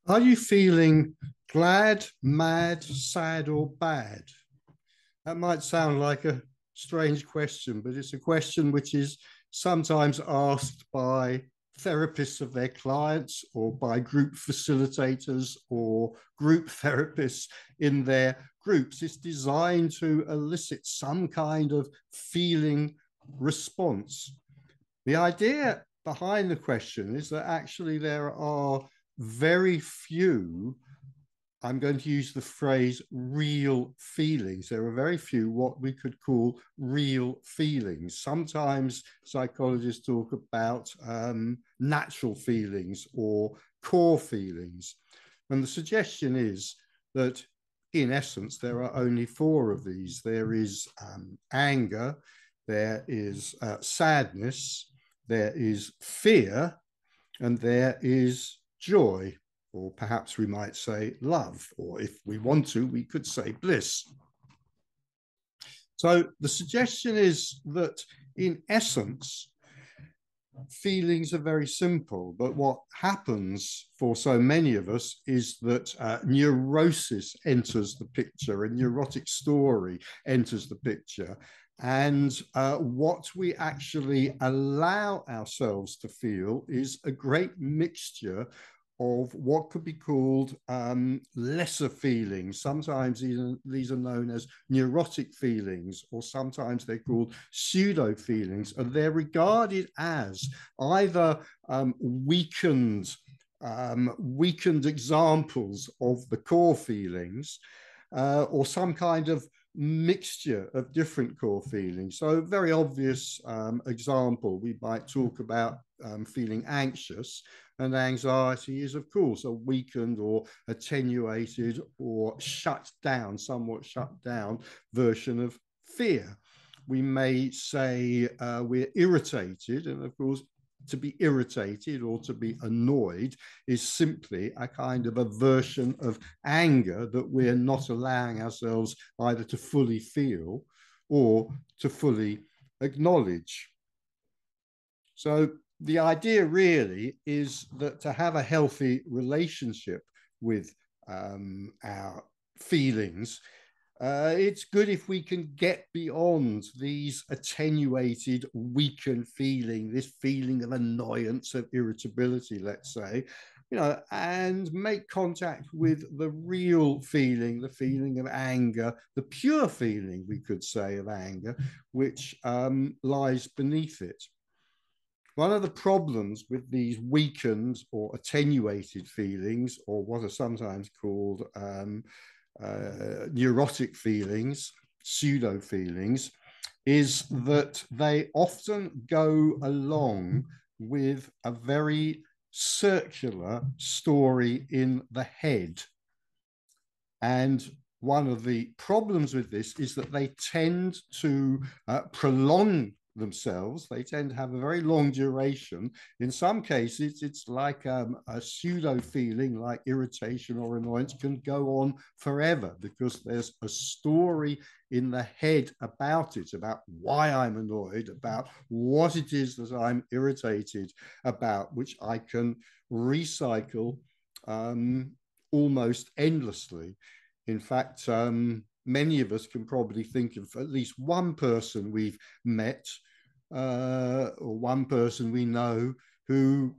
Are you feeling glad, mad, sad, or bad? That might sound like a strange question, but it's a question which is sometimes asked by therapists of their clients or by group facilitators or group therapists in their groups. It's designed to elicit some kind of feeling response. The idea behind the question is that actually there are very few, I'm going to use the phrase real feelings. There are very few what we could call real feelings. Sometimes psychologists talk about natural feelings or core feelings. And the suggestion is that in essence, there are only four of these. There is anger, there is sadness, there is fear, and there is joy, or perhaps we might say love, or if we want to, we could say bliss. So the suggestion is that in essence, feelings are very simple, but what happens for so many of us is that neurosis enters the picture, a neurotic story enters the picture. And what we actually allow ourselves to feel is a great mixture of what could be called lesser feelings. Sometimes these are known as neurotic feelings, or sometimes they're called pseudo feelings, and they're regarded as either weakened examples of the core feelings, or some kind of mixture of different core feelings. So, very obvious example, we might talk about feeling anxious, and anxiety is, of course, a weakened or attenuated or somewhat shut down version of fear. We may say we're irritated, and of course, to be irritated or to be annoyed is simply a kind of a version of anger that we're not allowing ourselves either to fully feel or to fully acknowledge. So the idea really is that to have a healthy relationship with our feelings, it's good if we can get beyond these attenuated, weakened feeling, this feeling of annoyance, of irritability, let's say, and make contact with the real feeling, the feeling of anger, the pure feeling, we could say, of anger, which lies beneath it. One of the problems with these weakened or attenuated feelings, or what are sometimes called neurotic feelings, pseudo feelings, is that they often go along with a very circular story in the head. And one of the problems with this is that they tend to prolong themselves. They tend to have a very long duration. In some cases, it's like a pseudo feeling, like irritation or annoyance, can go on forever because there's a story in the head about it, about why I'm annoyed, about what it is that I'm irritated about, which I can recycle almost endlessly. In fact, many of us can probably think of at least one person we've met or one person we know who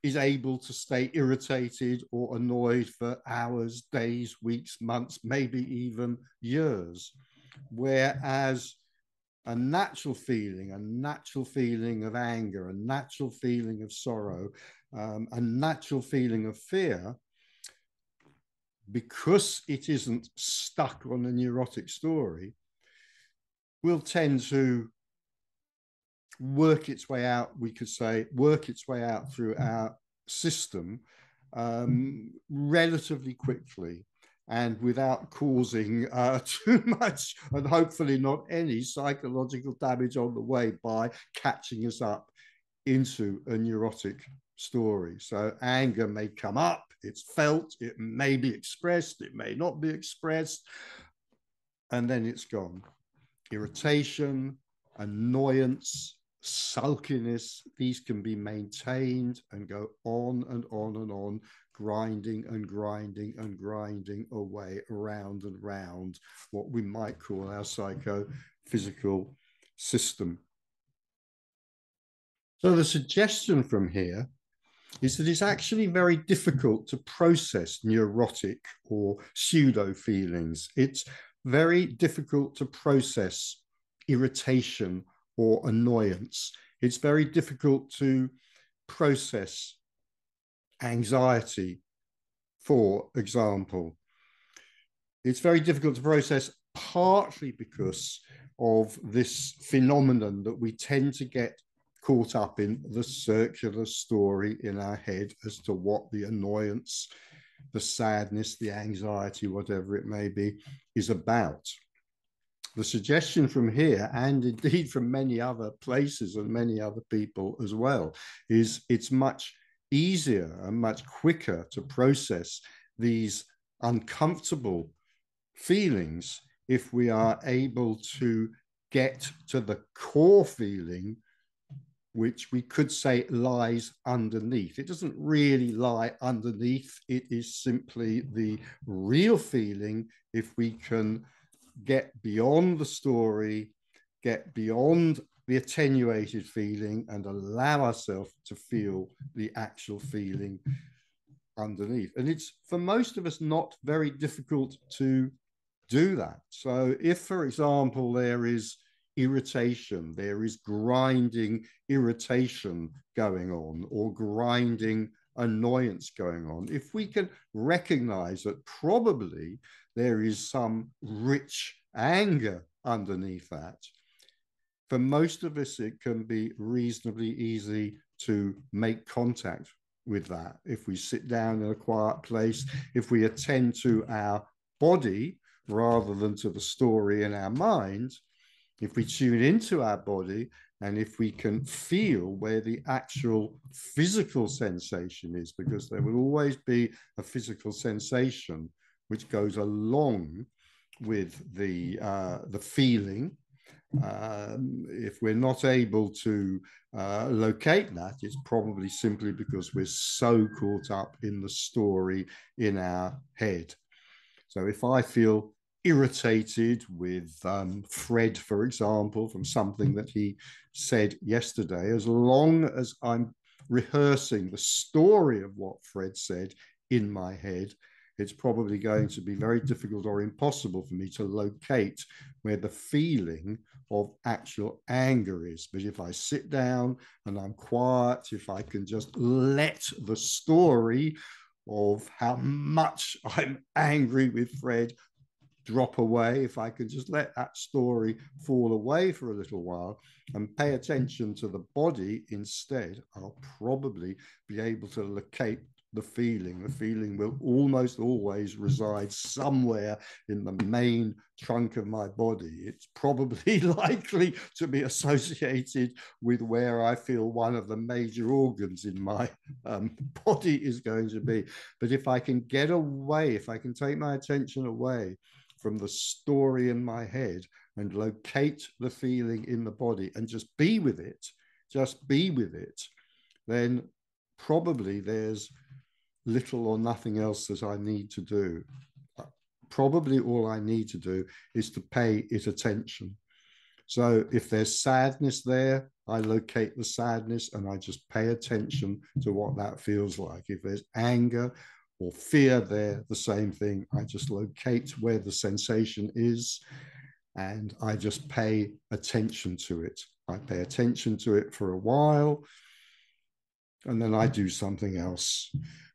is able to stay irritated or annoyed for hours, days, weeks, months, maybe even years. Whereas a natural feeling of anger, a natural feeling of sorrow, a natural feeling of fear, because it isn't stuck on a neurotic story, will tend to work its way out, we could say, work its way out through our system relatively quickly and without causing too much and hopefully not any psychological damage on the way by catching us up into a neurotic story. So anger may come up, it's felt, it may be expressed, it may not be expressed, and then it's gone. Irritation, annoyance, sulkiness, these can be maintained and go on and on and on, grinding and grinding and grinding away around and round what we might call our psychophysical system. So the suggestion from here is that it's actually very difficult to process neurotic or pseudo feelings. It's very difficult to process irritation or annoyance. It's very difficult to process anxiety, for example. It's very difficult to process partly because of this phenomenon that we tend to get caught up in the circular story in our head as to what the annoyance, the sadness, the anxiety, whatever it may be, is about. The suggestion from here, and indeed from many other places and many other people as well, is it's much easier and much quicker to process these uncomfortable feelings if we are able to get to the core feeling, which we could say lies underneath. It doesn't really lie underneath. It is simply the real feeling if we can get beyond the story, get beyond the attenuated feeling and allow ourselves to feel the actual feeling underneath. And it's, for most of us, not very difficult to do that. So if, for example, there is irritation, there is grinding irritation going on, or grinding annoyance going on, if we can recognize that probably there is some rich anger underneath that, for most of us, it can be reasonably easy to make contact with that. If we sit down in a quiet place, if we attend to our body rather than to the story in our mind, if we tune into our body, and if we can feel where the actual physical sensation is, because there will always be a physical sensation which goes along with the feeling. If we're not able to locate that, it's probably simply because we're so caught up in the story in our head. So if I feel irritated with Fred, for example, from something that he said yesterday, as long as I'm rehearsing the story of what Fred said in my head, it's probably going to be very difficult or impossible for me to locate where the feeling of actual anger is. But if I sit down and I'm quiet, if I can just let the story of how much I'm angry with Fred drop away, if I can just let that story fall away for a little while and pay attention to the body instead, I'll probably be able to locate the feeling. The feeling will almost always reside somewhere in the main trunk of my body. It's probably likely to be associated with where I feel one of the major organs in my body is going to be. But if I can get away, if I can take my attention away from the story in my head and locate the feeling in the body and just be with it, then probably there's little or nothing else that I need to do. Probably all I need to do is to pay it attention. So if there's sadness there, I locate the sadness and I just pay attention to what that feels like. If there's anger or fear there, the same thing. I just locate where the sensation is and I just pay attention to it. I pay attention to it for a while and then I do something else.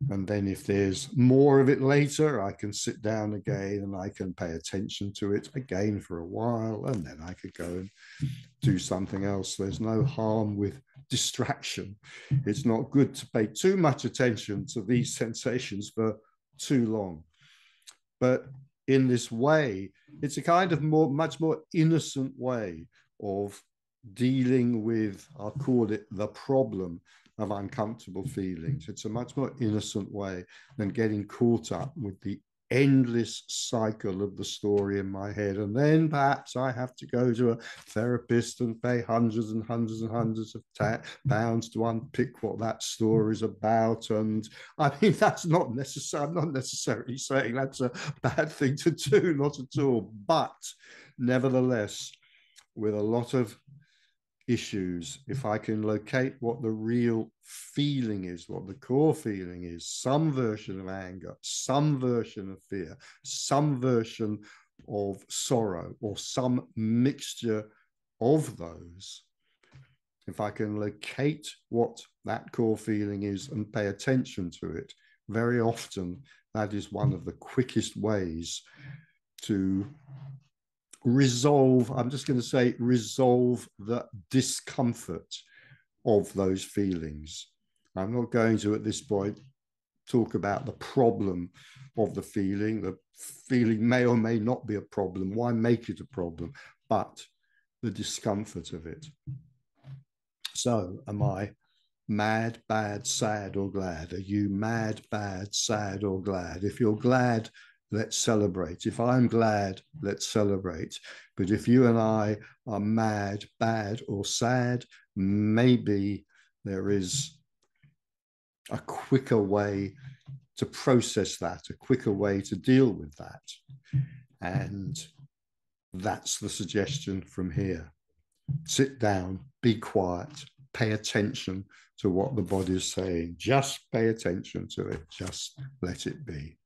And then if there's more of it later, I can sit down again and I can pay attention to it again for a while, and then I could go and do something else. There's no harm with distraction. It's not good to pay too much attention to these sensations for too long. But in this way, it's a kind of much more innocent way of dealing with, I'll call it, the problem of uncomfortable feelings. It's a much more innocent way than getting caught up with the endless cycle of the story in my head. And then perhaps I have to go to a therapist and pay hundreds and hundreds and hundreds of pounds to unpick what that story is about. And I mean, that's not necessary. I'm not necessarily saying that's a bad thing to do, not at all. But nevertheless, with a lot of issues, if I can locate what the real feeling is, what the core feeling is, some version of anger, some version of fear, some version of sorrow, or some mixture of those, if I can locate what that core feeling is and pay attention to it, very often that is one of the quickest ways to resolve, I'm just going to say, resolve the discomfort of those feelings. I'm not going to, at this point, talk about the problem of the feeling. The feeling may or may not be a problem. Why make it a problem? But the discomfort of it. So, am I mad, bad, sad, or glad? Are you mad, bad, sad, or glad? If you're glad, let's celebrate. If I'm glad, let's celebrate. But if you and I are mad, bad, or sad, maybe there is a quicker way to process that, a quicker way to deal with that. And that's the suggestion from here. Sit down, be quiet, pay attention to what the body is saying. Just pay attention to it. Just let it be.